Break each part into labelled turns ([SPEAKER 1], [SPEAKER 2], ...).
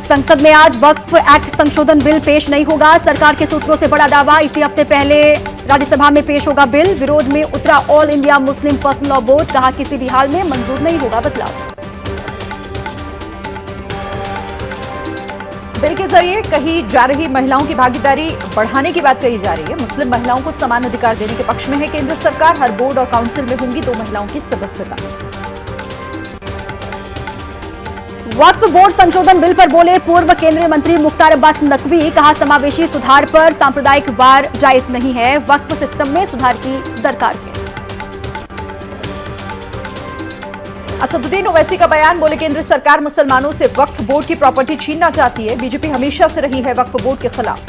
[SPEAKER 1] संसद में आज वक्फ एक्ट संशोधन बिल पेश नहीं होगा। सरकार के सूत्रों से बड़ा दावा, इसी हफ्ते पहले राज्यसभा में पेश होगा बिल। विरोध में उतरा all India Muslim personal law board, कहा किसी भी हाल में मंजूर नहीं होगा बदलाव।
[SPEAKER 2] बिल के जरिए कही जा रही महिलाओं की भागीदारी बढ़ाने की बात कही जा रही है। मुस्लिम महिलाओं को समान अधिकार देने के पक्ष में है केंद्र सरकार। हर बोर्ड और काउंसिल में होंगी 2 महिलाओं की सदस्यता।
[SPEAKER 1] वक्फ बोर्ड संशोधन बिल पर बोले पूर्व केंद्रीय मंत्री मुख्तार अब्बास नकवी, कहा समावेशी सुधार पर सांप्रदायिक वार जायज नहीं है, वक्फ सिस्टम में सुधार की दरकार है।
[SPEAKER 2] असदुद्दीन ओवैसी का बयान, बोले केंद्र सरकार मुसलमानों से वक्फ बोर्ड की प्रॉपर्टी छीनना चाहती है। बीजेपी हमेशा से रही है वक्फ बोर्ड के खिलाफ।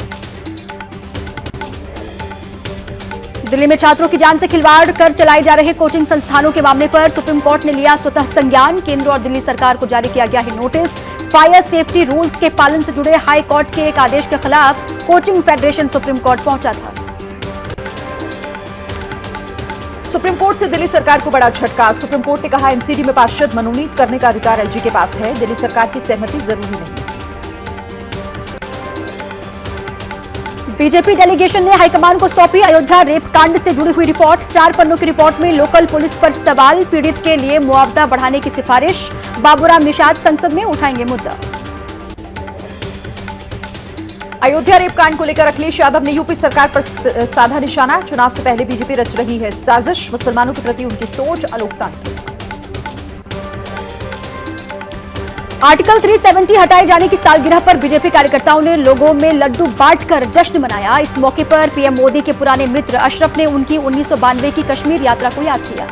[SPEAKER 1] दिल्ली में छात्रों की जान से खिलवाड़ कर चलाए जा रहे कोचिंग संस्थानों के मामले पर सुप्रीम कोर्ट ने लिया स्वतः संज्ञान। केंद्र और दिल्ली सरकार को जारी किया गया है नोटिस। फायर सेफ्टी रूल्स के पालन से जुड़े हाई कोर्ट के एक आदेश के खिलाफ कोचिंग फेडरेशन सुप्रीम कोर्ट पहुंचा था।
[SPEAKER 2] सुप्रीम कोर्ट से दिल्ली सरकार को बड़ा झटका। सुप्रीम कोर्ट ने कहा एमसीडी में पार्षद मनोनीत करने का अधिकार एलजी के पास है, दिल्ली सरकार की सहमति जरूरी नहीं।
[SPEAKER 1] बीजेपी डेलीगेशन ने हाईकमान को सौंपी अयोध्या रेप कांड से जुड़ी हुई रिपोर्ट। 4 पन्नों की रिपोर्ट में लोकल पुलिस पर सवाल, पीड़ित के लिए मुआवजा बढ़ाने की सिफारिश। बाबूराम निषाद संसद में उठाएंगे मुद्दा।
[SPEAKER 2] अयोध्या रेप कांड को लेकर अखिलेश यादव ने यूपी सरकार पर साधा निशाना। चुनाव से पहले बीजेपी रच रही है साजिश, मुसलमानों के प्रति उनकी सोच अलोकतांत्रिक।
[SPEAKER 1] आर्टिकल 370 हटाए जाने की सालगिरह पर बीजेपी कार्यकर्ताओं ने लोगों में लड्डू बांटकर जश्न मनाया। इस मौके पर पीएम मोदी के पुराने मित्र अशरफ ने उनकी 1992 की कश्मीर यात्रा को याद किया।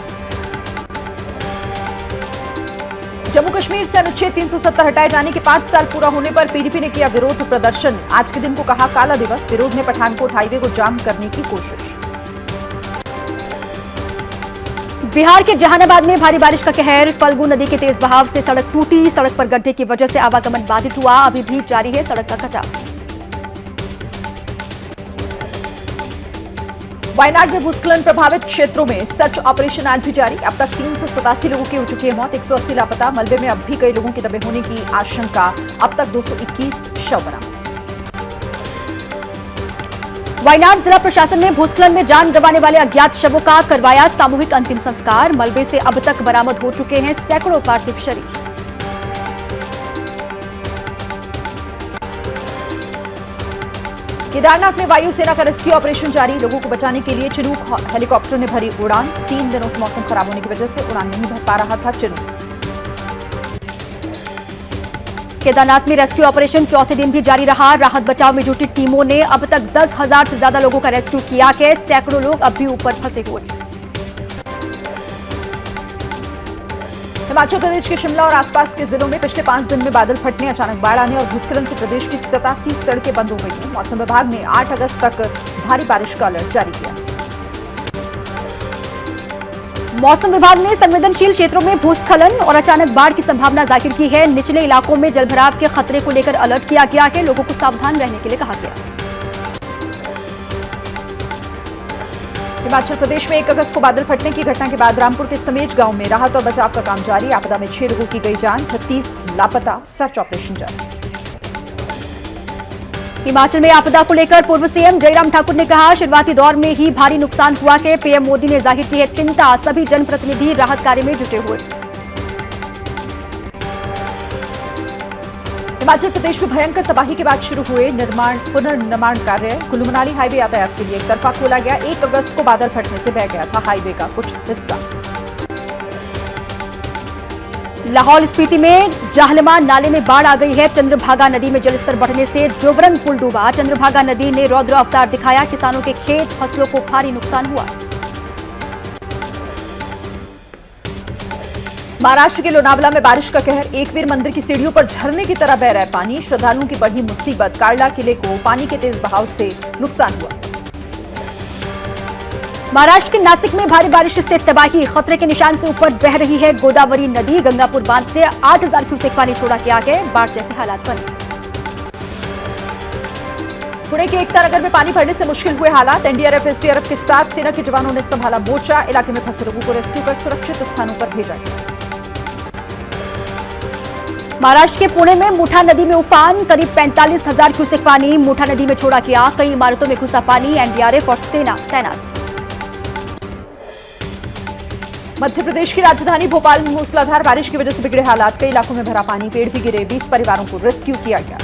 [SPEAKER 2] जम्मू कश्मीर से अनुच्छेद 370 हटाए जाने के 5 साल पूरा होने पर पीडीपी ने किया विरोध प्रदर्शन। आज के दिन को कहा काला दिवस। विरोध में पठानकोट हाईवे को जाम करने की कोशिश।
[SPEAKER 1] बिहार के जहानाबाद में भारी बारिश का कहर। फल्गु नदी के तेज बहाव से सड़क टूटी। सड़क पर गड्ढे की वजह से आवागमन बाधित हुआ। अभी भी जारी है सड़क का कटाव।
[SPEAKER 2] वायनाड में भूस्खलन प्रभावित क्षेत्रों में सर्च ऑपरेशन आज भी जारी। अब तक 387 लोगों की हो चुकी है मौत, 180 लापता। मलबे में अब भी कई लोगों के दबे होने की आशंका। अब तक 221 शव बरामद।
[SPEAKER 1] वायनाड जिला प्रशासन ने भूस्खलन में जान गंवाने वाले अज्ञात शवों का करवाया सामूहिक अंतिम संस्कार। मलबे से अब तक बरामद हो चुके हैं सैकड़ों पार्थिव शरीर।
[SPEAKER 2] केदारनाथ में वायुसेना का रेस्क्यू ऑपरेशन जारी। लोगों को बचाने के लिए चिनूक हेलीकॉप्टर ने भरी उड़ान। 3 दिनों से मौसम खराब होने की वजह से उड़ान नहीं भर पा रहा था चिनूक।
[SPEAKER 1] केदारनाथ में रेस्क्यू ऑपरेशन चौथे दिन भी जारी रहा। राहत बचाव में जुटी टीमों ने अब तक 10,000 से ज्यादा लोगों का रेस्क्यू किया है। सैकड़ों लोग अब भी ऊपर फंसे हुए हैं। हिमाचल प्रदेश के शिमला और आसपास के जिलों में पिछले 5 दिन में बादल फटने, अचानक बाढ़ आने और भूस्खलन से प्रदेश की 87 सड़कें बंद हो गई हैं। मौसम विभाग ने 8 अगस्त तक भारी बारिश का अलर्ट जारी किया। मौसम विभाग ने संवेदनशील क्षेत्रों में भूस्खलन और अचानक बाढ़ की संभावना जाहिर की है। निचले इलाकों में जलभराव के खतरे को लेकर अलर्ट किया गया है। लोगों को सावधान रहने के लिए कहा गया।
[SPEAKER 2] हिमाचल प्रदेश में 1 अगस्त को बादल फटने की घटना के बाद रामपुर के समेज गांव में राहत और बचाव का काम जारी। आपदा में 6 लोगों की गई जान, 36 लापता। सर्च ऑपरेशन जारी।
[SPEAKER 1] हिमाचल में आपदा को लेकर पूर्व सीएम जयराम ठाकुर ने कहा शुरुआती दौर में ही भारी नुकसान हुआ है। पीएम मोदी ने जाहिर की है चिंता। सभी जनप्रतिनिधि राहत कार्य में जुटे हुए।
[SPEAKER 2] हिमाचल प्रदेश में भयंकर तबाही के बाद शुरू हुए पुनर्निर्माण कार्य। कुल्लू मनाली हाईवे यातायात के लिए एक तरफा खोला गया। 1 अगस्त को बादल फटने से बह गया था हाईवे का कुछ हिस्सा।
[SPEAKER 1] लाहौल स्पीति में जाहलमा नाले में बाढ़ आ गई है। चंद्रभागा नदी में जलस्तर बढ़ने से जोबरंग पुल डूबा। चंद्रभागा नदी ने रौद्र अवतार दिखाया। किसानों के खेत फसलों को भारी नुकसान हुआ।
[SPEAKER 2] महाराष्ट्र के लोनावला में बारिश का कहर। एकवीर मंदिर की सीढ़ियों पर झरने की तरह बह रहा है पानी। श्रद्धालुओं की बढ़ी मुसीबत। कार्ला किले को पानी के तेज बहाव से नुकसान हुआ।
[SPEAKER 1] महाराष्ट्र के नासिक में भारी बारिश से तबाही। खतरे के निशान से ऊपर बह रही है गोदावरी नदी। गंगापुर बांध से 8,000 क्यूसेक पानी छोड़ा गया है। बाढ़ जैसे हालात बने।
[SPEAKER 2] पुणे के एकता नगर में पानी भरने से मुश्किल हुए हालात। एनडीआरएफ एसडीआरएफ के साथ सेना के जवानों ने संभाला मोर्चा। इलाके में फंसे लोगों को रेस्क्यू कर सुरक्षित स्थानों पर भेजा गया।
[SPEAKER 1] महाराष्ट्र के पुणे में मुठा नदी में उफान, करीब 45,000 क्यूसेक पानी मुठा नदी में छोड़ा गया। कई इमारतों में घुसा पानी, एनडीआरएफ और सेना तैनात।
[SPEAKER 2] मध्य प्रदेश की राजधानी भोपाल में मूसलाधार बारिश की वजह से बिगड़े हालात, कई इलाकों में भरा पानी, पेड़ भी गिरे, 20 परिवारों को रेस्क्यू किया गया।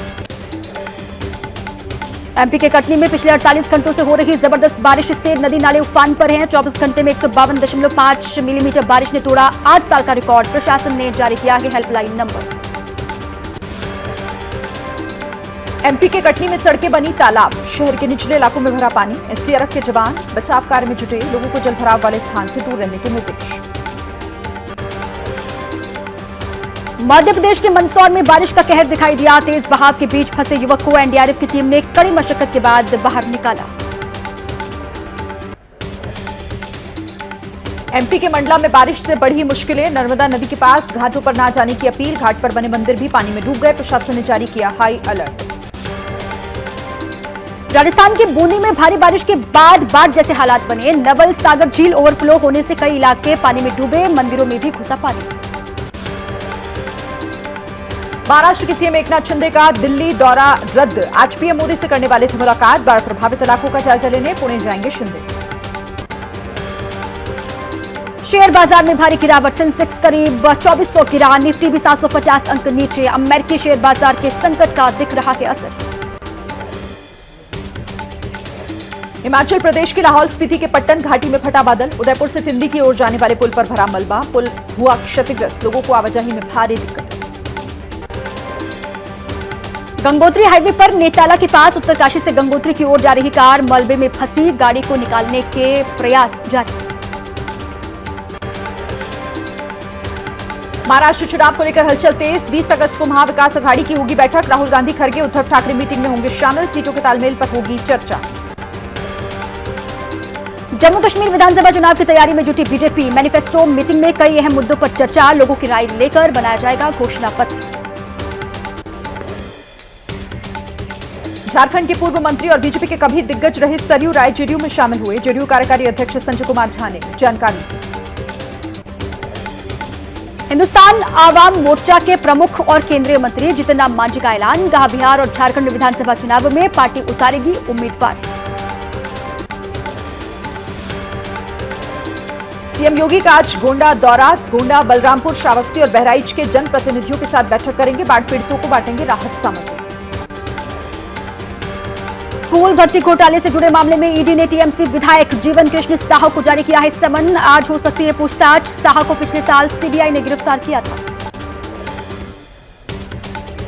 [SPEAKER 1] एमपी के कटनी में पिछले 48 घंटों से हो रही जबरदस्त बारिश से नदी नाले उफान पर हैं। 24 घंटे में 152.5 मिलीमीटर बारिश ने तोड़ा 8 साल का रिकॉर्ड। प्रशासन ने जारी किया है हेल्पलाइन नंबर।
[SPEAKER 2] एमपी के कटनी में सड़कें बनी तालाब, शहर के निचले इलाकों में भरा पानी। एसडीआरएफ के जवान बचाव कार्य में जुटे, लोगों को जलभराव वाले स्थान से दूर रहने के निर्देश।
[SPEAKER 1] मध्य प्रदेश के मंदसौर में बारिश का कहर दिखाई दिया। तेज बहाव के बीच फंसे युवक को एनडीआरएफ की टीम ने कड़ी मशक्कत के बाद बाहर निकाला।
[SPEAKER 2] एमपी के मंडला में बारिश से बढ़ी मुश्किलें, नर्मदा नदी के पास घाटों पर ना जाने की अपील, घाट पर बने मंदिर भी पानी में डूब गए। प्रशासन ने जारी किया हाई अलर्ट।
[SPEAKER 1] राजस्थान के बूंदी में भारी बारिश के बाद बाढ़ जैसे हालात बने। नवल सागर झील ओवरफ्लो होने से कई इलाके पानी में डूबे, मंदिरों में भी घुसा पानी।
[SPEAKER 2] महाराष्ट्र के सीएम एकनाथ शिंदे का दिल्ली दौरा रद्द, आज पीएम मोदी से करने वाले थे मुलाकात। बाढ़ प्रभावित इलाकों का जायजा लेने पुणे जाएंगे शिंदे।
[SPEAKER 1] शेयर बाजार में भारी गिरावट, सेंसेक्स करीब 2400 गिरा, निफ्टी भी 750 अंक नीचे। अमेरिकी शेयर बाजार के संकट का दिख रहा है असर।
[SPEAKER 2] हिमाचल प्रदेश के लाहौल स्पीति के पट्टन घाटी में फटा बादल, उदयपुर से तिंदी की ओर जाने वाले पुल पर भरा मलबा, पुल हुआ क्षतिग्रस्त, लोगों को आवाजाही में भारी दिक्कत।
[SPEAKER 1] गंगोत्री हाईवे पर नेताला के पास उत्तरकाशी से गंगोत्री की ओर जा रही कार मलबे में फंसी, गाड़ी को निकालने के प्रयास जारी।
[SPEAKER 2] महाराष्ट्र चुनाव को लेकर हलचल तेज, 20 अगस्त को महाविकास अघाड़ी की होगी बैठक। राहुल गांधी, खड़गे, उद्धव ठाकरे मीटिंग में होंगे शामिल, सीटों के तालमेल पर होगी चर्चा।
[SPEAKER 1] जम्मू कश्मीर विधानसभा चुनाव की तैयारी में जुटी बीजेपी, मैनिफेस्टो मीटिंग में कई अहम मुद्दों पर चर्चा, लोगों की राय लेकर बनाया जाएगा घोषणा पत्र।
[SPEAKER 2] झारखंड के पूर्व मंत्री और बीजेपी के कभी दिग्गज रहे सरयू राय जेडीयू में शामिल हुए, जेडीयू कार्यकारी अध्यक्ष संजय कुमार झा ने जानकारी दी।
[SPEAKER 1] हिंदुस्तान आवाम मोर्चा के प्रमुख और केंद्रीय मंत्री जीतन राम मांझी का ऐलान, कहा बिहार और झारखंड विधानसभा चुनाव में पार्टी उतारेगी उम्मीदवार।
[SPEAKER 2] सीएम योगी का आज गोंडा दौरा, गोंडा, बलरामपुर, श्रावस्ती और बहराइच के जनप्रतिनिधियों के साथ बैठक करेंगे, बाढ़ पीड़ितों को बांटेंगे राहत सामग्री।
[SPEAKER 1] स्कूल भर्ती घोटाले से जुड़े मामले में ईडी ने टीएमसी विधायक जीवन कृष्ण साहू को जारी किया है समन, आज हो सकती है पूछताछ। साहू को पिछले साल सीबीआई ने गिरफ्तार किया था।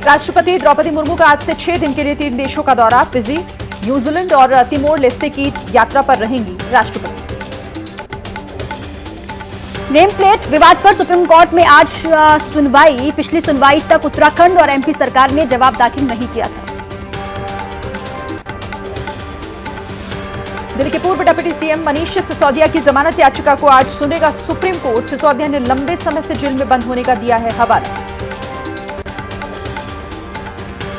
[SPEAKER 2] राष्ट्रपति द्रौपदी मुर्मू का आज से 6 दिन के लिए 3 देशों का दौरा, फिजी, न्यूजीलैंड और तिमोर लेस्ते की यात्रा पर रहेंगी राष्ट्रपति।
[SPEAKER 1] नेम प्लेट विवाद पर सुप्रीम कोर्ट में आज सुनवाई, पिछली सुनवाई तक उत्तराखंड और एमपी सरकार ने जवाब दाखिल नहीं किया था।
[SPEAKER 2] दिल्ली के पूर्व डिप्टी सीएम मनीष सिसोदिया की जमानत याचिका को आज सुनेगा सुप्रीम कोर्ट। सिसोदिया ने लंबे समय से जेल में बंद होने का दिया है हवाला।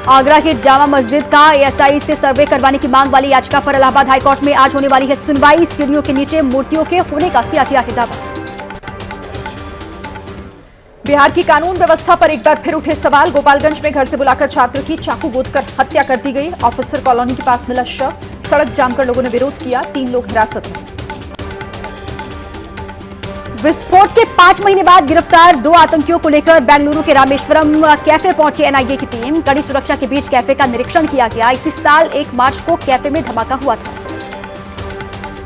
[SPEAKER 1] आगरा की जामा मस्जिद का एएसआई से सर्वे करवाने की मांग वाली याचिका पर इलाहाबाद हाईकोर्ट में आज होने वाली है सुनवाई। सीढ़ियों के नीचे मूर्तियों के होने का किया है दावा।
[SPEAKER 2] बिहार की कानून व्यवस्था पर एक बार फिर उठे सवाल, गोपालगंज में घर से बुलाकर छात्र की चाकू गोदकर हत्या कर दी गई, ऑफिसर कॉलोनी के पास मिला शव, सड़क जाम कर लोगों ने विरोध किया, 3 लोग हिरासत में। विस्फोट के 5 महीने बाद गिरफ्तार 2 आतंकियों को लेकर बेंगलुरु के रामेश्वरम कैफे पहुंची एनआईए की टीम, कड़ी सुरक्षा के बीच कैफे का निरीक्षण किया गया। इसी साल 1 मार्च को कैफे में धमाका हुआ था।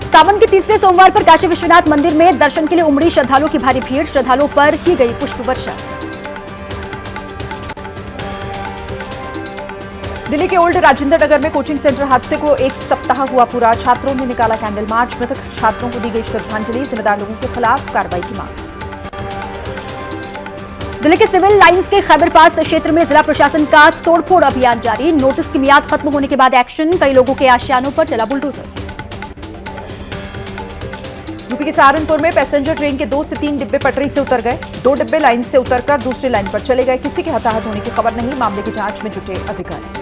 [SPEAKER 2] सावन के तीसरे सोमवार पर काशी विश्वनाथ मंदिर में दर्शन के लिए उमड़ी श्रद्धालुओं की भारी भीड़, श्रद्धालुओं पर की गई पुष्प वर्षा। दिल्ली के ओल्ड राजेंद्र नगर में कोचिंग सेंटर हादसे को 1 सप्ताह हुआ पूरा, छात्रों ने निकाला कैंडल मार्च, मृतक छात्रों को दी गई श्रद्धांजलि, जिम्मेदार लोगों के खिलाफ कार्रवाई की मांग। दिल्ली के सिविल लाइंस के खैबर पास क्षेत्र में जिला प्रशासन का तोड़फोड़ अभियान जारी, नोटिस की मियाद खत्म होने के बाद एक्शन, कई लोगों के आशियानों पर चला बुलडोजर। यूपी के सहारनपुर में पैसेंजर ट्रेन के 2 से 3 डिब्बे पटरी से उतर गए, 2 डिब्बे लाइन से उतरकर दूसरी लाइन पर चले गए, किसी के हताहत होने की खबर नहीं, मामले की जांच में जुटे अधिकारी।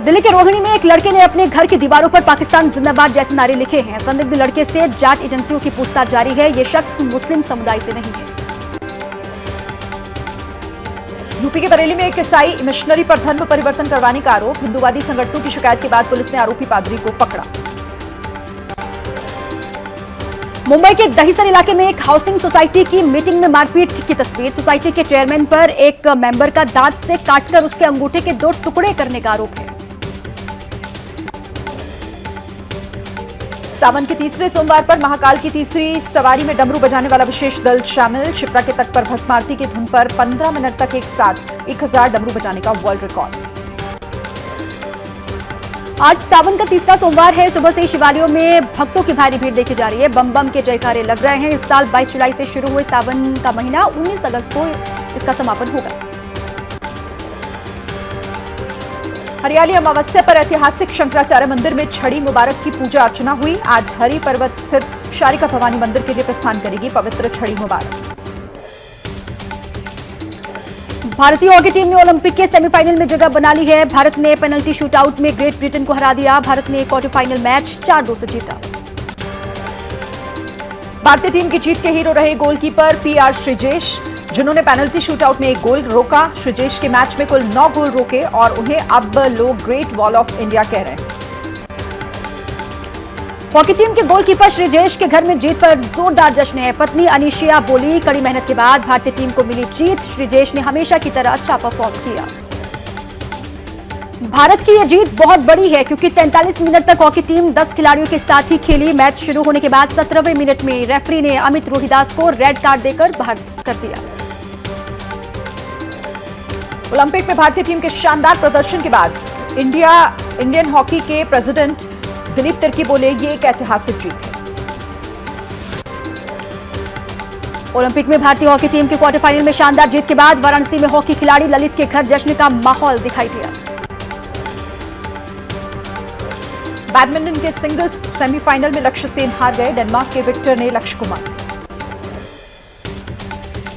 [SPEAKER 2] दिल्ली के रोहिणी में एक लड़के ने अपने घर की दीवारों पर पाकिस्तान जिंदाबाद जैसे नारे लिखे हैं, संदिग्ध लड़के से जांच एजेंसियों की पूछताछ जारी है, ये शख्स मुस्लिम समुदाय से नहीं है।
[SPEAKER 3] यूपी के बरेली में एक ईसाई मिशनरी पर धर्म परिवर्तन करवाने का आरोप। हिंदूवादी संगठनों की शिकायत के बाद पुलिस ने आरोपी पादरी को पकड़ा।
[SPEAKER 2] मुंबई के दहिसर इलाके में एक हाउसिंग सोसाइटी की मीटिंग में मारपीट की तस्वीर। सोसाइटी के चेयरमैन पर एक मेंबर का दांत से काटकर उसके अंगूठे के 2 टुकड़े करने का आरोप है।
[SPEAKER 3] सावन के तीसरे सोमवार पर महाकाल की तीसरी सवारी में डमरू बजाने वाला विशेष दल शामिल। शिप्रा के तट पर भस्म आरती की धुन पर 15 मिनट तक एक साथ 1000 डमरू बजाने का वर्ल्ड रिकॉर्ड।
[SPEAKER 2] आज सावन का तीसरा सोमवार है। सुबह से शिवालयों में भक्तों की भारी भीड़ देखी जा रही है। बम बम के जयकारे लग रहे हैं। इस साल 22 जुलाई से शुरू हुए सावन का महीना 19 अगस्त को इसका समापन होगा।
[SPEAKER 3] हरियाली अमावस्या पर ऐतिहासिक शंकराचार्य मंदिर में छड़ी मुबारक की पूजा अर्चना हुई। आज हरि पर्वत स्थित शारिका भवानी मंदिर के लिए प्रस्थान करेगी पवित्र छड़ी मुबारक।
[SPEAKER 2] भारतीय हॉकी टीम ने ओलंपिक के सेमीफाइनल में जगह बना ली है। भारत ने पेनल्टी शूटआउट में ग्रेट ब्रिटेन को हरा दिया। भारत ने क्वार्टर फाइनल मैच 4-2 से जीता।
[SPEAKER 3] भारतीय टीम की जीत के हीरो रहे गोलकीपर पीआर श्रीजेश, जिन्होंने पेनल्टी शूटआउट में 1 गोल रोका। श्रीजेश के मैच में कुल 9 गोल रोके और उन्हें अब लोग ग्रेट वॉल ऑफ इंडिया कह रहे हैं।
[SPEAKER 2] हॉकी टीम के गोलकीपर श्रीजेश के घर में जीत पर जोरदार जश्न है। पत्नी अनिशिया बोली, कड़ी मेहनत के बाद भारतीय टीम को मिली जीत। श्रीजेश ने हमेशा की तरह अच्छा परफॉर्म किया। भारत की यह जीत बहुत बड़ी है क्योंकि 43 मिनट तक हॉकी टीम 10 खिलाड़ियों के साथ ही खेली। मैच शुरू होने के बाद 17वें मिनट में रेफरी ने अमित रोहिदास को रेड कार्ड देकर बाहर कर दिया।
[SPEAKER 3] ओलंपिक में भारतीय टीम के शानदार प्रदर्शन के बाद इंडियन हॉकी के प्रेसिडेंट दिलीप तिर्की बोले, ये एक ऐतिहासिक जीत है।
[SPEAKER 2] ओलंपिक में भारतीय हॉकी टीम की क्वार्टर फाइनल में शानदार जीत के बाद वाराणसी में हॉकी खिलाड़ी ललित के घर जश्न का माहौल दिखाई दिया।
[SPEAKER 3] बैडमिंटन के सिंगल्स सेमीफाइनल में लक्ष्य सेन हार गए। डेनमार्क के विक्टर ने लक्ष्य को मात दी।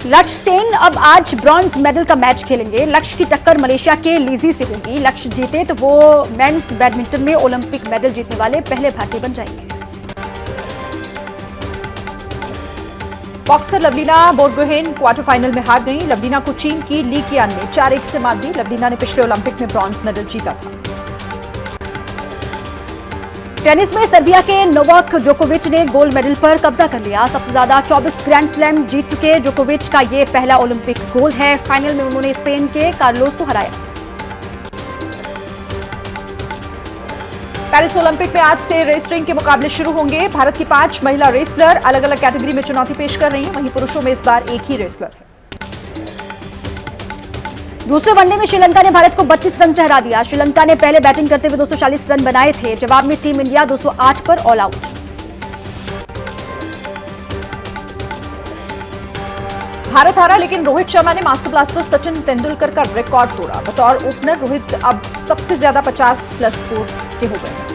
[SPEAKER 2] लक्ष्य सेन अब आज ब्रॉन्ज मेडल का मैच खेलेंगे। लक्ष्य की टक्कर मलेशिया के लीजी से होगी। लक्ष्य जीते तो वो मेंस बैडमिंटन में ओलंपिक मेडल जीतने वाले पहले भारतीय बन जाएंगे।
[SPEAKER 3] Boxer Lovlina Borgohain quarter final में हार गई। लवलीना को चीन की ली कियान ने 4-1 से मात दी। लवलीना ने पिछले ओलंपिक में ब्रॉन्ज मेडल जीता था।
[SPEAKER 2] टेनिस में सर्बिया के नोवाक जोकोविच ने गोल्ड मेडल पर कब्जा कर लिया। सबसे ज्यादा 24 ग्रैंड स्लैम जीत चुके जोकोविच का ये पहला ओलंपिक गोल्ड है। फाइनल में उन्होंने स्पेन के कार्लोस को हराया।
[SPEAKER 3] पेरिस ओलंपिक में आज से रेसलिंग के मुकाबले शुरू होंगे। भारत की 5 महिला रेसलर अलग अलग कैटेगरी में चुनौती पेश कर रही हैं। वहीं पुरुषों में इस बार एक ही रेसलर है।
[SPEAKER 2] दूसरे वनडे में श्रीलंका ने भारत को 32 रन से हरा दिया। श्रीलंका ने पहले बैटिंग करते हुए 240 रन बनाए थे। जवाब में टीम इंडिया 208 पर ऑल आउट।
[SPEAKER 3] भारत हारा, लेकिन रोहित शर्मा ने मास्टर ब्लास्टर सचिन तेंदुलकर का रिकॉर्ड तोड़ा। बतौर ओपनर रोहित अब सबसे ज्यादा 50+ स्कोर के हो गए।